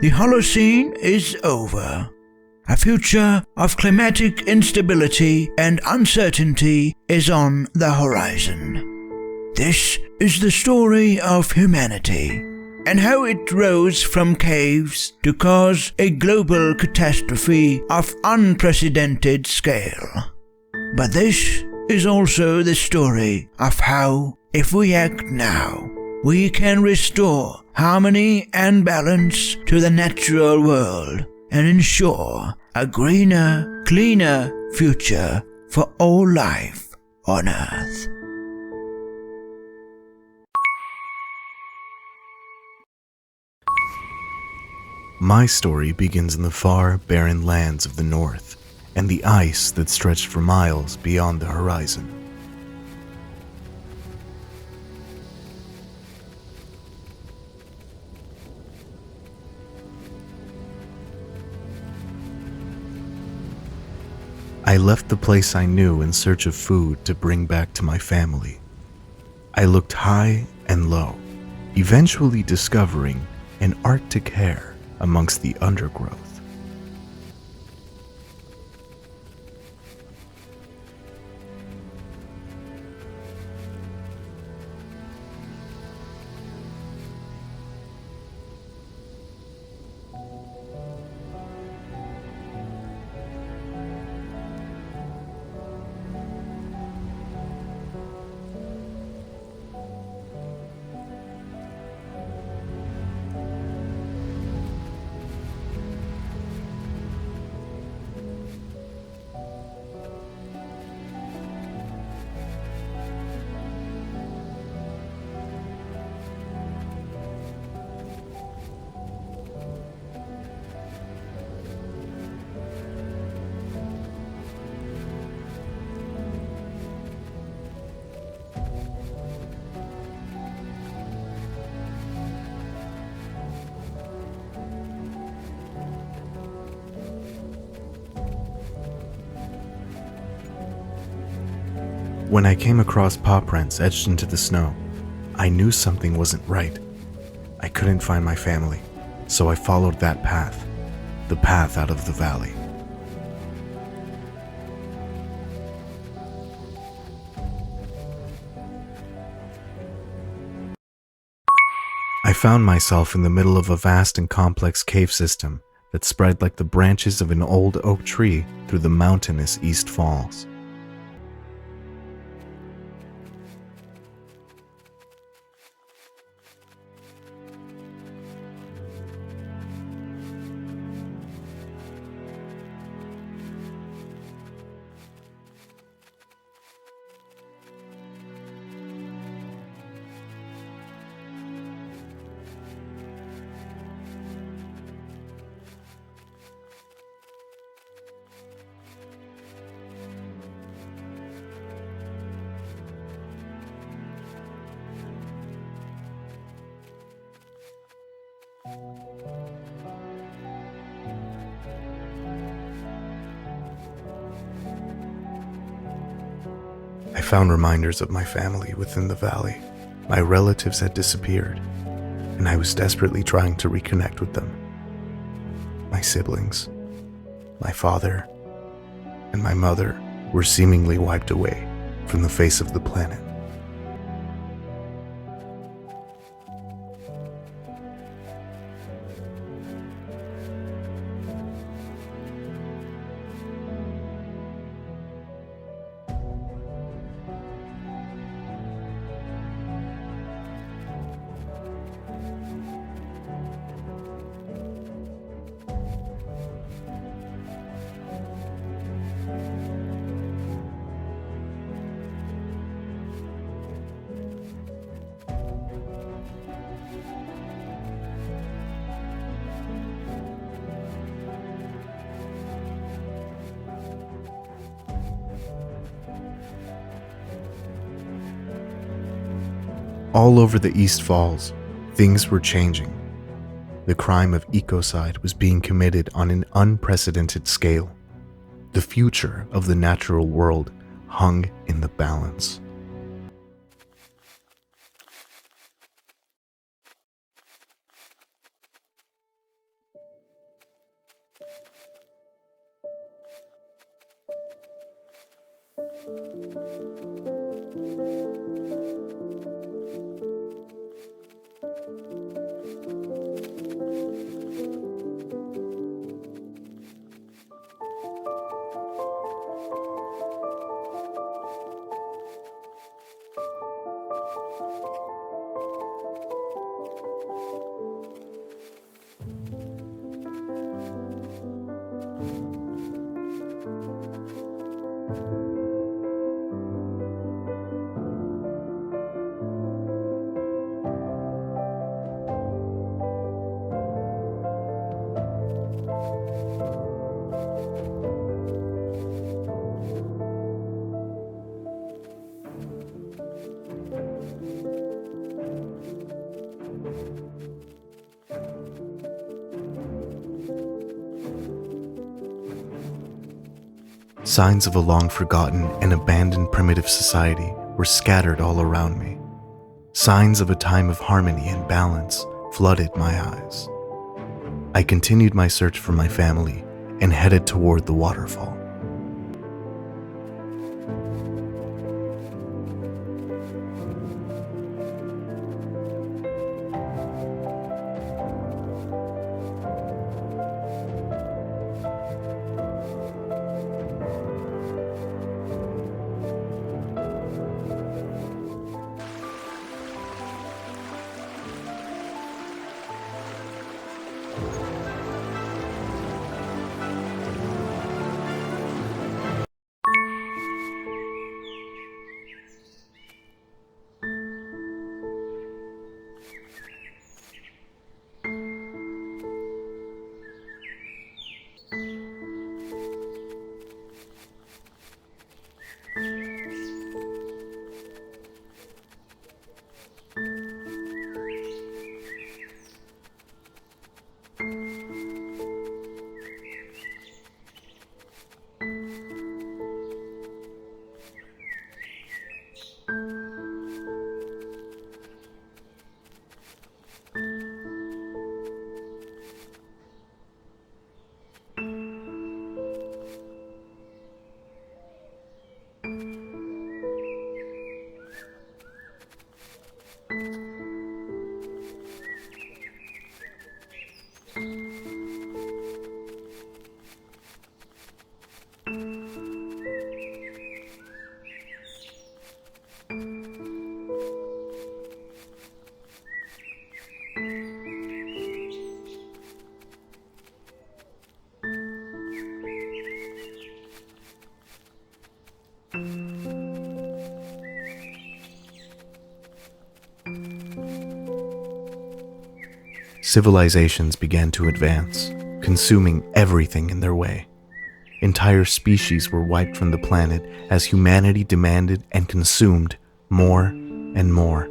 The Holocene is over. A future of climatic instability and uncertainty is on the horizon. This is the story of humanity, and how it rose from caves to cause a global catastrophe of unprecedented scale. But this is also the story of how, if we act now, we can restore harmony and balance to the natural world and ensure a greener, cleaner future for all life on Earth. My story begins in the far, barren lands of the north, and the ice that stretched for miles beyond the horizon. I left the place I knew in search of food to bring back to my family. I looked high and low, eventually discovering an Arctic hare amongst the undergrowth. When I came across paw prints etched into the snow, I knew something wasn't right. I couldn't find my family, so I followed that path, the path out of the valley. I found myself in the middle of a vast and complex cave system that spread like the branches of an old oak tree through the mountainous East Falls. I found reminders of my family within the valley. My relatives had disappeared, and I was desperately trying to reconnect with them. My siblings, my father, and my mother were seemingly wiped away from the face of the planet. All over the East Falls, things were changing. The crime of ecocide was being committed on an unprecedented scale. The future of the natural world hung in the balance. Signs of a long-forgotten and abandoned primitive society were scattered all around me. Signs of a time of harmony and balance flooded my eyes. I continued my search for my family and headed toward the waterfall. Civilizations began to advance, consuming everything in their way. Entire species were wiped from the planet as humanity demanded and consumed more and more.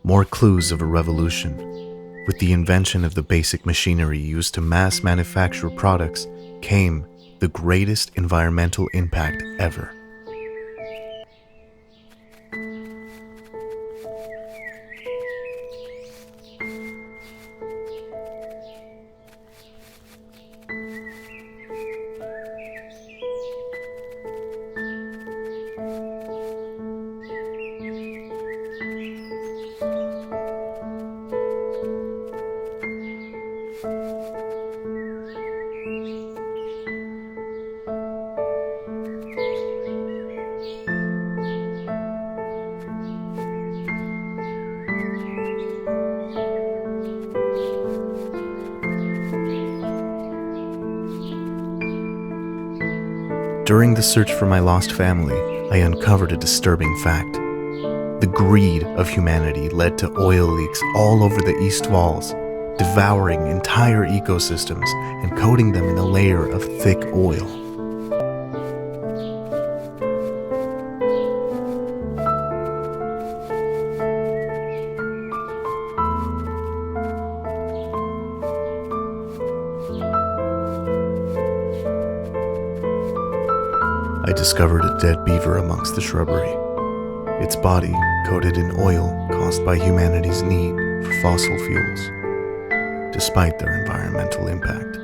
More clues of a revolution. With the invention of the basic machinery used to mass manufacture products came the greatest environmental impact ever. During the search for my lost family, I uncovered a disturbing fact. The greed of humanity led to oil leaks all over the east walls, devouring entire ecosystems and coating them in a layer of thick oil. I discovered a dead beaver amongst the shrubbery, its body coated in oil caused by humanity's need for fossil fuels, despite their environmental impact.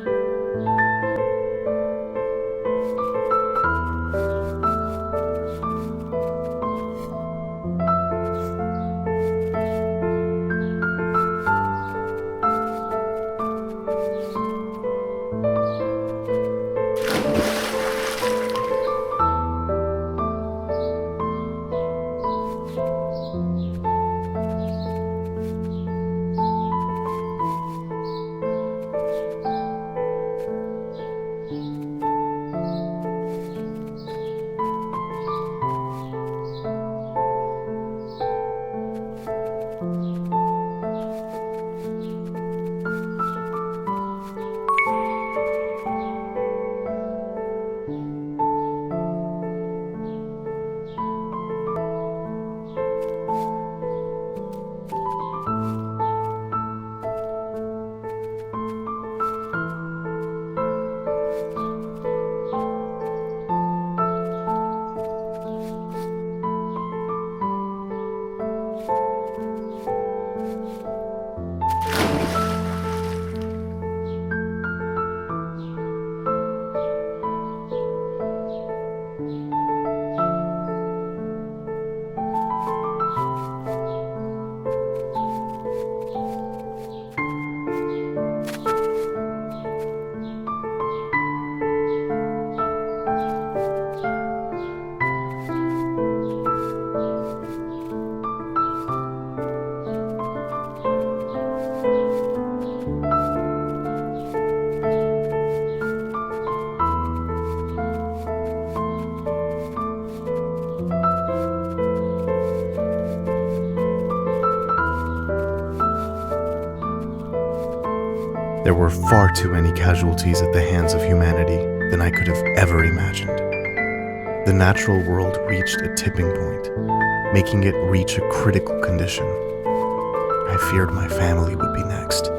There were far too many casualties at the hands of humanity than I could have ever imagined. The natural world reached a tipping point, making it reach a critical condition. I feared my family would be next.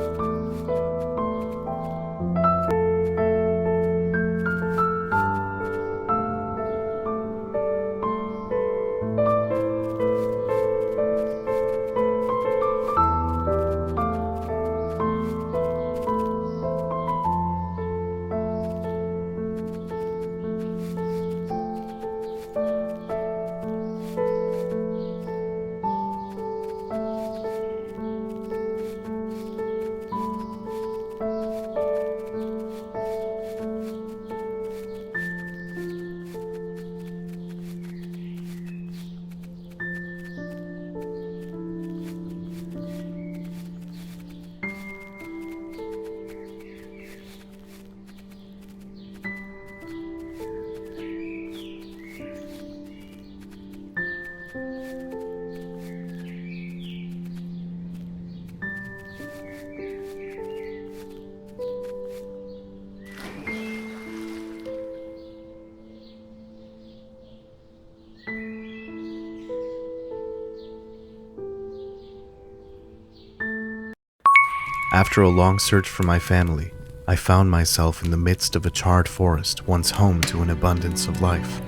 After a long search for my family, I found myself in the midst of a charred forest once home to an abundance of life.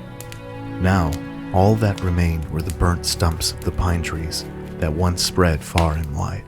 Now, all that remained were the burnt stumps of the pine trees that once spread far and wide.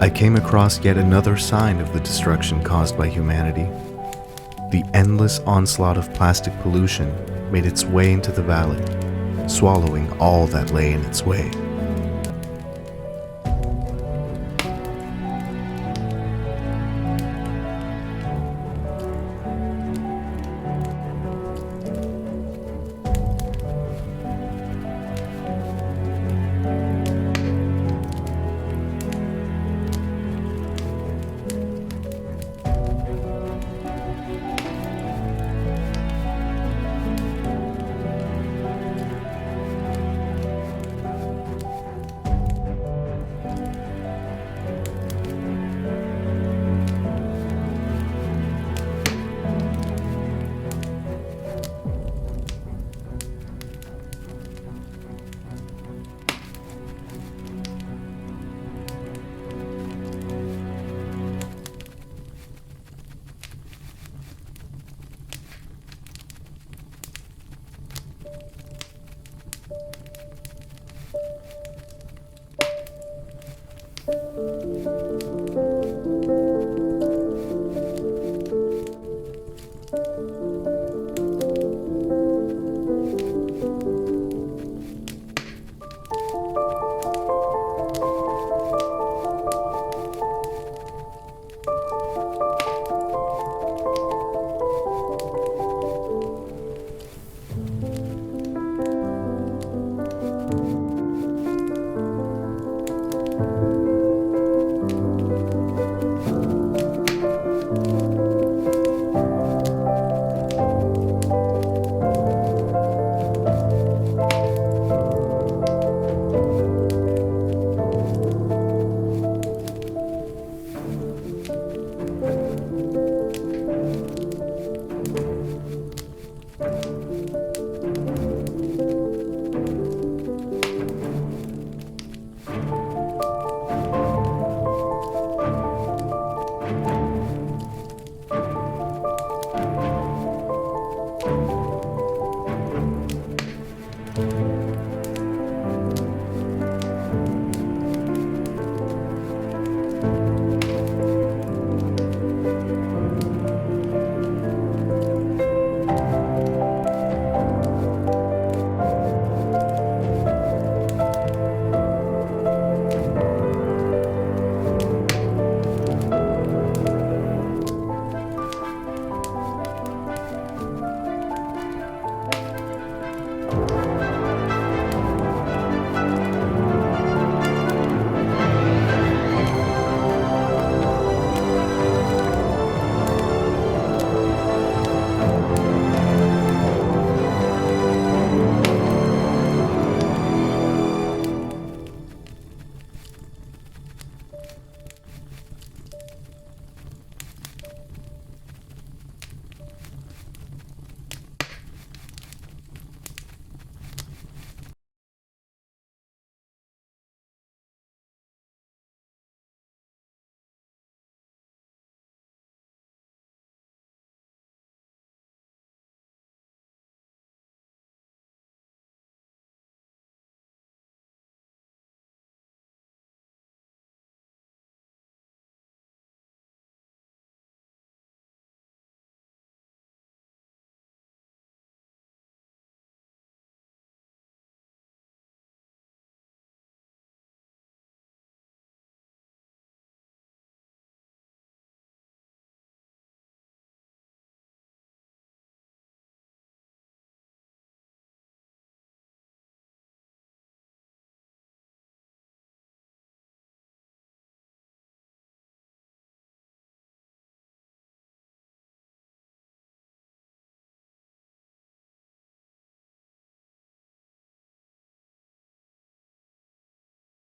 I came across yet another sign of the destruction caused by humanity. The endless onslaught of plastic pollution made its way into the valley, swallowing all that lay in its way.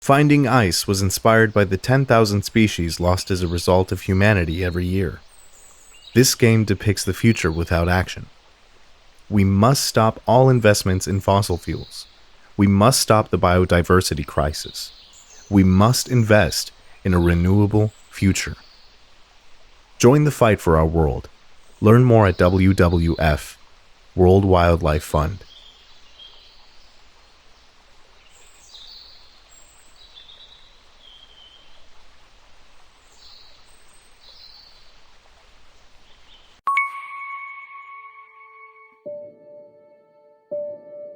Finding Ice was inspired by the 10,000 species lost as a result of humanity every year. This game depicts the future without action. We must stop all investments in fossil fuels. We must stop the biodiversity crisis. We must invest in a renewable future. Join the fight for our world. Learn more at WWF, World Wildlife Fund.